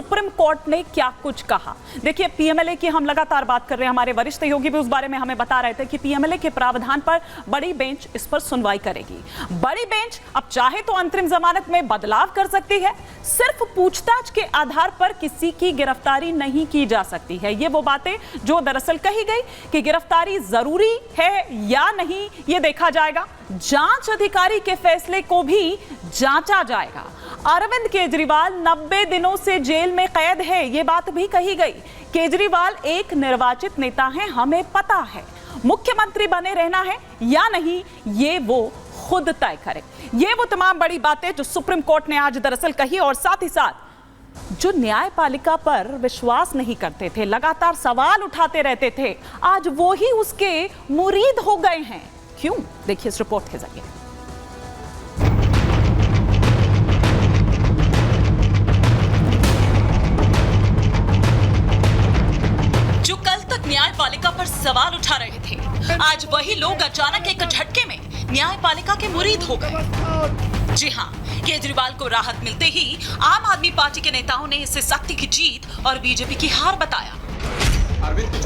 Supreme court ने क्या कुछ कहा। देखिए, पीएमएलए की हम लगातार बात कर रहे हैं, हमारे वरिष्ठ सहयोगी भी उस बारे में हमें बता रहे थे कि पीएमएलए के प्रावधान पर बड़ी बेंच इस पर सुनवाई करेगी। बड़ी बेंच अब चाहे तो अंतरिम जमानत में बदलाव कर सकती है, सिर्फ पूछताछ के आधार पर किसी की गिरफ्तारी नहीं की जा सकती है। ये वो बातें जो दरअसल कही गई कि गिरफ्तारी जरूरी है या नहीं, ये देखा जाएगा। जांच अधिकारी के फैसले को भी जांचा जाएगा। अरविंद केजरीवाल 90 दिनों से जेल में कैद है, ये बात भी कही गई। केजरीवाल एक निर्वाचित नेता हैं, हमें पता है। मुख्यमंत्री बने रहना है या नहीं, ये वो खुद तय करें। ये वो तमाम बड़ी बातें जो सुप्रीम कोर्ट ने आज दरअसल कही, और साथ ही साथ जो न्यायपालिका पर विश्वास नहीं करते थे, लगातार सवाल उठाते रहते थे, आज वो ही उसके मुरीद हो गए हैं। क्यों? देखिए इस रिपोर्ट के जरिए। जो कल तक न्यायपालिका पर सवाल उठा रहे थे, आज वही लोग अचानक एक झटके में न्यायपालिका के मुरीद हो गए। जी हां, केजरीवाल को राहत मिलते ही आम आदमी पार्टी के नेताओं ने इसे सत्य की जीत और बीजेपी की हार बताया।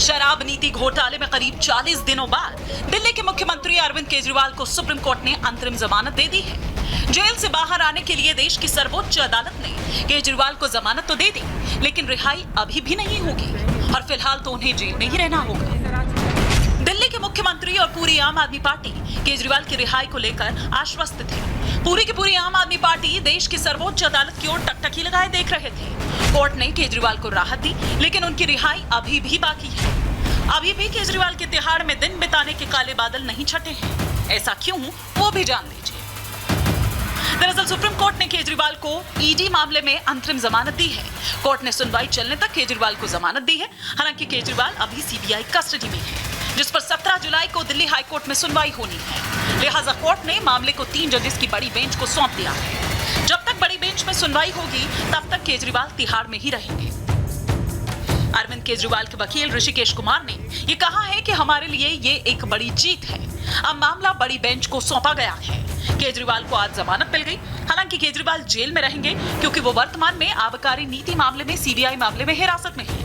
शराब नीति घोटाले में करीब 40 दिनों बाद दिल्ली के मुख्यमंत्री अरविंद केजरीवाल को सुप्रीम कोर्ट ने अंतरिम जमानत दे दी है। जेल से बाहर आने के लिए देश की सर्वोच्च अदालत ने केजरीवाल को जमानत तो दे दी, लेकिन रिहाई अभी भी नहीं होगी और फिलहाल तो उन्हें जेल में ही रहना होगा। दिल्ली के मुख्यमंत्री और पूरी आम आदमी पार्टी केजरीवाल की रिहाई को लेकर आश्वस्त थे। पूरी की पूरी आम आदमी पार्टी देश की सर्वोच्च अदालत की ओर टकटकी लगाए देख रहे थे। कोर्ट ने केजरीवाल को राहत दी, लेकिन उनकी रिहाई अभी भी बाकी है। अभी भी केजरीवाल के तिहाड़ में दिन बिताने के काले बादल नहीं छटे हैं। ऐसा क्यों, वो भी जान लीजिए। दरअसल सुप्रीम कोर्ट ने केजरीवाल को ईडी मामले में अंतरिम जमानत दी है। कोर्ट ने सुनवाई चलने तक केजरीवाल को जमानत दी है। हालांकि केजरीवाल अभी सीबीआई कस्टडी में है, जिस पर 17 जुलाई को दिल्ली हाई कोर्ट में सुनवाई होनी है। लिहाजा कोर्ट ने मामले को 3 जजेस की बड़ी बेंच को सौंप दिया है। जब तक बड़ी बेंच में सुनवाई होगी, तब तक केजरीवाल तिहाड़ में ही रहेंगे। अरविंद केजरीवाल के वकील ऋषिकेश कुमार ने ये कहा है कि हमारे लिए ये एक बड़ी जीत है। अब मामला बड़ी बेंच को सौंपा गया है। केजरीवाल को आज जमानत मिल गई। हालांकि केजरीवाल जेल में रहेंगे, क्योंकि वो वर्तमान में आबकारी नीति मामले में सीबीआई मामले में हिरासत में है।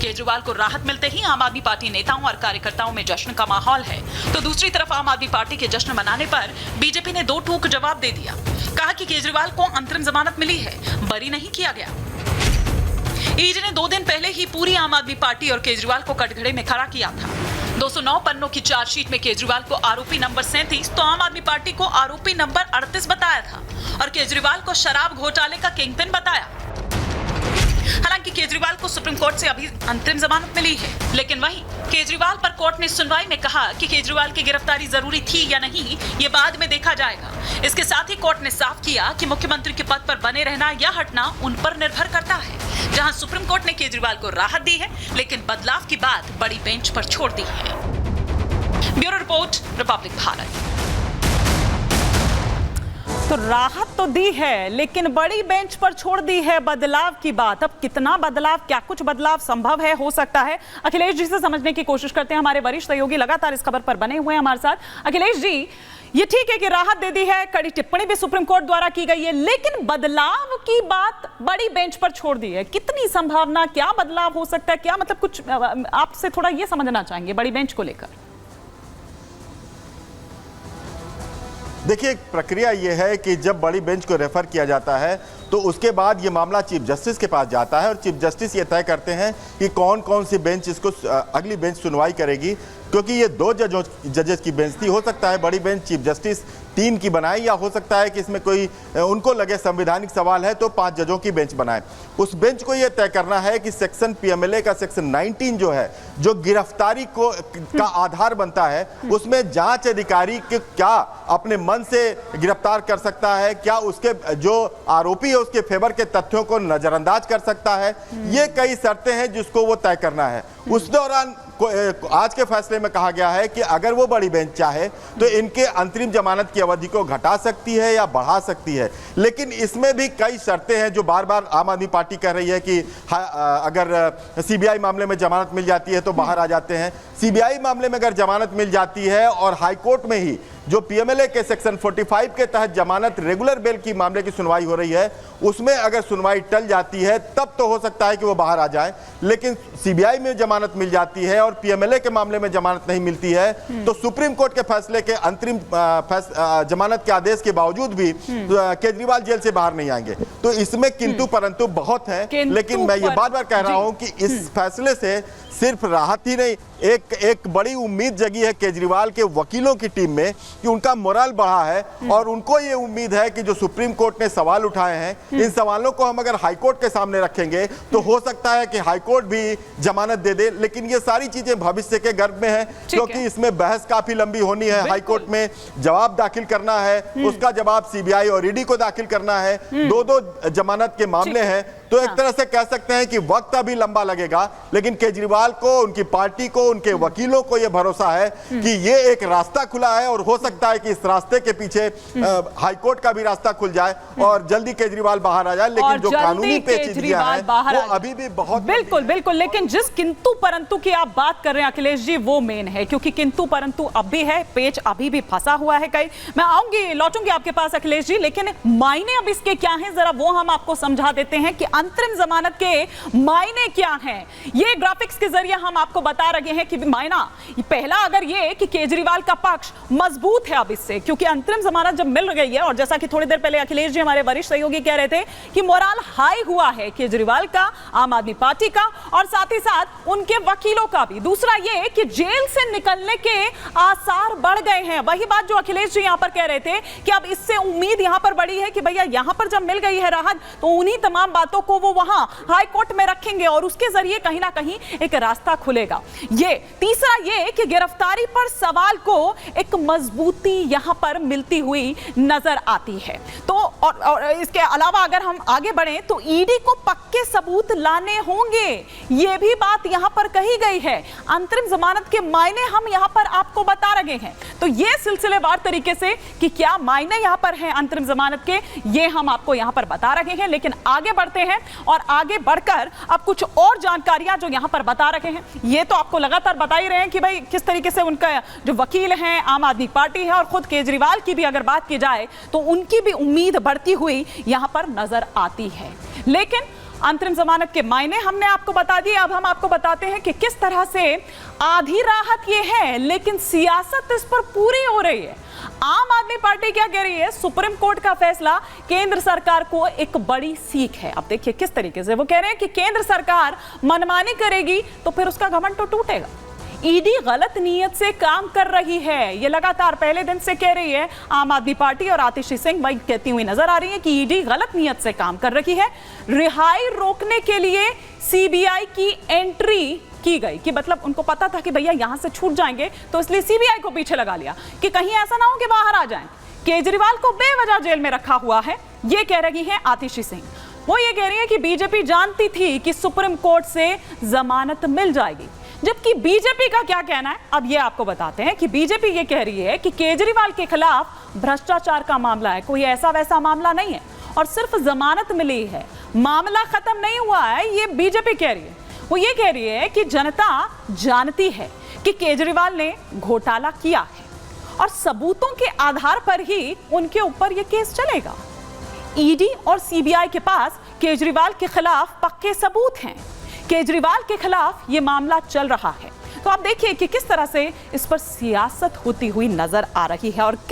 केजरीवाल को राहत मिलते ही आम आदमी पार्टी नेताओं और कार्यकर्ताओं में जश्न का माहौल है, तो दूसरी तरफ आम आदमी पार्टी के जश्न मनाने पर बीजेपी ने 2 टूक जवाब दे दिया। कहा कि केजरीवाल को अंतरिम जमानत मिली है, बरी नहीं किया गया। ईडी ने 2 दिन पहले ही पूरी आम आदमी पार्टी और केजरीवाल को कटघरे में खड़ा किया था। 209 पन्नों की चार्जशीट में केजरीवाल को आरोपी नंबर 37 तो आम आदमी पार्टी को आरोपी नंबर 38 बताया था और केजरीवाल को शराब घोटाले का किंगपिन बताया। हालांकि केजरीवाल को सुप्रीम कोर्ट से अभी अंतरिम जमानत मिली है, लेकिन वहीं केजरीवाल पर कोर्ट ने सुनवाई में कहा कि केजरीवाल की गिरफ्तारी जरूरी थी या नहीं, ये बाद में देखा जाएगा। इसके साथ ही कोर्ट ने साफ किया कि मुख्यमंत्री के पद पर बने रहना या हटना उन पर निर्भर करता है। जहां सुप्रीम कोर्ट ने केजरीवाल को राहत दी है, लेकिन बदलाव की बात बड़ी बेंच पर छोड़ दी है। Bureau report, Republic Bharat. तो राहत तो दी है, लेकिन बड़ी बेंच पर छोड़ दी है बदलाव की बात। अब कितना बदलाव, क्या कुछ बदलाव संभव है, हो सकता है, अखिलेश जी से समझने की कोशिश करते हैं। हमारे वरिष्ठ सहयोगी लगातार इस खबर पर बने हुए हैं हमारे साथ। अखिलेश जी, ये ठीक है कि राहत दे दी है, कड़ी टिप्पणी भी सुप्रीम कोर्ट द्वारा की गई है, लेकिन बदलाव की बात बड़ी बेंच पर छोड़ दी है। कितनी संभावना, क्या बदलाव हो सकता है, क्या मतलब, कुछ आपसे थोड़ा ये समझना चाहेंगे बड़ी बेंच को लेकर। देखिए, प्रक्रिया ये है कि जब बड़ी बेंच को रेफर किया जाता है तो उसके बाद ये मामला चीफ जस्टिस के पास जाता है और चीफ जस्टिस ये तय करते हैं कि कौन कौन सी बेंच इसको अगली बेंच सुनवाई करेगी। क्योंकि ये 2 जजेस की बेंच थी, हो सकता है बड़ी बेंच चीफ जस्टिस 3 की बनाए, या हो सकता है कि इसमें कोई उनको लगे संवैधानिक सवाल है तो 5 जजों की बेंच बनाए। उस बेंच को ये तय करना है कि सेक्शन पीएमएलए का सेक्शन 19 जो है, जो गिरफ्तारी का आधार बनता है, उसमें जांच अधिकारी के क्या अपने मन से गिरफ्तार कर सकता है, क्या उसके जो आरोपी है उसके फेवर के तथ्यों को नजरअंदाज कर सकता है। ये कई शर्तें हैं जिसको वो तय करना है। उस दौरान आज के फैसले में कहा गया है कि अगर वो बड़ी बेंच चाहे तो इनके अंतरिम जमानत की अवधि को घटा सकती है या बढ़ा सकती है, लेकिन इसमें भी कई शर्तें हैं जो बार बार आम आदमी पार्टी कह रही है कि अगर सीबीआई मामले में जमानत मिल जाती है तो बाहर आ जाते हैं। सीबीआई मामले में अगर जमानत मिल जाती है और हाईकोर्ट में ही जो पीएमएलए के सेक्शन 45 के तहत जमानत रेगुलर बेल की मामले की सुनवाई हो रही है, उसमें अगर सुनवाई टल जाती है तब तो हो सकता है कि वो बाहर आ जाए, लेकिन सीबीआई में जमानत मिल जाती है और पीएमएलए के मामले में जमानत नहीं मिलती है तो सुप्रीम कोर्ट के फैसले के अंतरिम जमानत के आदेश के बावजूद भी केजरीवाल जेल से बाहर नहीं आएंगे। तो इसमें किंतु परंतु बहुत है, लेकिन मैं ये बार बार कह रहा हूं कि इस फैसले से सिर्फ राहत ही नहीं, एक बड़ी उम्मीद जगी है केजरीवाल के वकीलों की टीम में कि उनका मोरल बढ़ा है और उनको ये उम्मीद है कि जो सुप्रीम कोर्ट ने सवाल उठाए हैं इन सवालों को हम अगर हाईकोर्ट के सामने रखेंगे तो हो सकता है कि हाईकोर्ट भी जमानत दे दे। लेकिन ये सारी चीजें भविष्य के गर्भ में है, क्योंकि इसमें बहस काफी लंबी होनी है, हाईकोर्ट में जवाब दाखिल करना है, उसका जवाब सीबीआई और ईडी को दाखिल करना है, दो जमानत के मामले हैं, तो एक तरह से कह सकते हैं कि वक्त अभी लंबा लगेगा, लेकिन केजरीवाल को, उनकी पार्टी को, उनके वकीलों को यह भरोसा है कि ये एक रास्ता खुला है और हो सकता है कि इस रास्ते के पीछे हाईकोर्ट का भी रास्ता खुल जाए और जल्दी केजरीवाल बाहर आ जाए। लेकिन जो कानूनी पेचीदगियां हैं वो अभी भी बहुत, बिल्कुल बिल्कुल, लेकिन जिस किंतु परंतु की आप बात कर रहे हैं अखिलेश जी, वो मेन है, क्योंकि किंतु परंतु अब भी है, पेच अभी भी फंसा हुआ है कई। मैं आऊंगी, लौटूंगी आपके पास अखिलेश जी, लेकिन मायने अब इसके क्या हैं जरा वो हम आपको समझा देते हैं कि अंतरिम जमानत के मायने क्या हैं। ये ग्राफिक्स के जरिए हम आपको बता रहे हैं कि मायना पहला अगर ये कि केजरीवाल का पक्ष मजबूत है अब इससे, क्योंकि अंतरिम जमानत जब मिल गई है और जैसा कि थोड़ी देर पहले अखिलेश जी हमारे वरिष्ठ सहयोगी कह रहे थे कि मोरल हाई हुआ है केजरीवाल का, आम आदमी पार्टी का और साथ ही साथ उनके वकीलों का भी। दूसरा ये कि जेल से निकलने के आसार बढ़ गए हैं, वही बात जो अखिलेश जी यहां पर कह रहे थे कि अब इससे उम्मीद यहां पर बढ़ी है कि भैया यहां पर जब मिल गई है राहत तो उन्हीं तमाम बातों को वो वहां हाई कोर्ट में रखेंगे और उसके जरिए कहीं ना कहीं एक रास्ता खुलेगा। ये तीसरा ये कि गिरफ्तारी पर सवाल को एक मजबूती यहां पर मिलती हुई नजर आती है। तो और इसके अलावा अगर हम आगे बढ़ें तो ईडी को पक्के सबूत लाने होंगे, यह भी बात यहां पर कही गई है। अंतरिम जमानत के मायने हम यहां पर आपको बता रहे हैं, तो यह सिलसिलेवार तरीके से कि क्या मायने यहां पर हैं अंतरिम जमानत के, ये हम आपको यहां पर बता रहे हैं। लेकिन आगे बढ़ते हैं और आगे बढ़कर अब कुछ और जानकारियां जो यहां पर बता रहे हैं, ये तो आपको लगातार बता ही रहे हैं कि भाई किस तरीके से उनका जो वकील हैं आम आदमी पार्टी है और खुद केजरीवाल की भी अगर बात की जाए तो उनकी भी उम्मीद बढ़ती हुई यहां पर नजर आती है। लेकिन अंतरिम जमानत के मायने हमने आपको बता दिए, अब हम आपको बताते हैं कि किस तरह से आधी राहत ये है लेकिन सियासत इस पर पूरी हो रही है। आम आदमी पार्टी क्या कह रही है, सुप्रीम कोर्ट का फैसला केंद्र सरकार को एक बड़ी सीख है। अब देखिए किस तरीके से वो कह रहे हैं कि केंद्र सरकार मनमानी करेगी तो फिर उसका घमंड तो टूटेगा। ईडी गलत नीयत से काम कर रही है, ये लगातार पहले दिन से कह रही है आम आदमी पार्टी और आतिशी सिंह भाई कहती हुई नजर आ रही है कि ईडी गलत नीयत से काम कर रही है। रिहाई रोकने के लिए सीबीआई की एंट्री की गई कि मतलब उनको पता था कि भैया यहां से छूट जाएंगे तो इसलिए सीबीआई को पीछे लगा लिया कि कहीं ऐसा ना हो कि बाहर आ जाएं। केजरीवाल को बेवजह जेल में रखा हुआ है, ये कह रही है आतिशी सिंह। वो ये कह रही है कि बीजेपी जानती थी कि सुप्रीम कोर्ट से जमानत मिल जाएगी, जबकि बीजेपी का क्या कहना है अब ये आपको बताते हैं कि बीजेपी ये कह रही है कि केजरीवाल के खिलाफ भ्रष्टाचार का मामला है, कोई ऐसा वैसा मामला नहीं है और सिर्फ जमानत मिली है, मामला खत्म नहीं हुआ है, ये बीजेपी कह रही है। वो ये कह रही है कि जनता जानती है कि केजरीवाल ने घोटाला किया है और सबूतों के आधार पर ही उनके ऊपर यह केस चलेगा। ईडी और सीबीआई के पास केजरीवाल के खिलाफ पक्के सबूत हैं, केजरीवाल के खिलाफ यह मामला चल रहा है। तो आप देखिए कि किस तरह से इस पर सियासत होती हुई नजर आ रही है और किस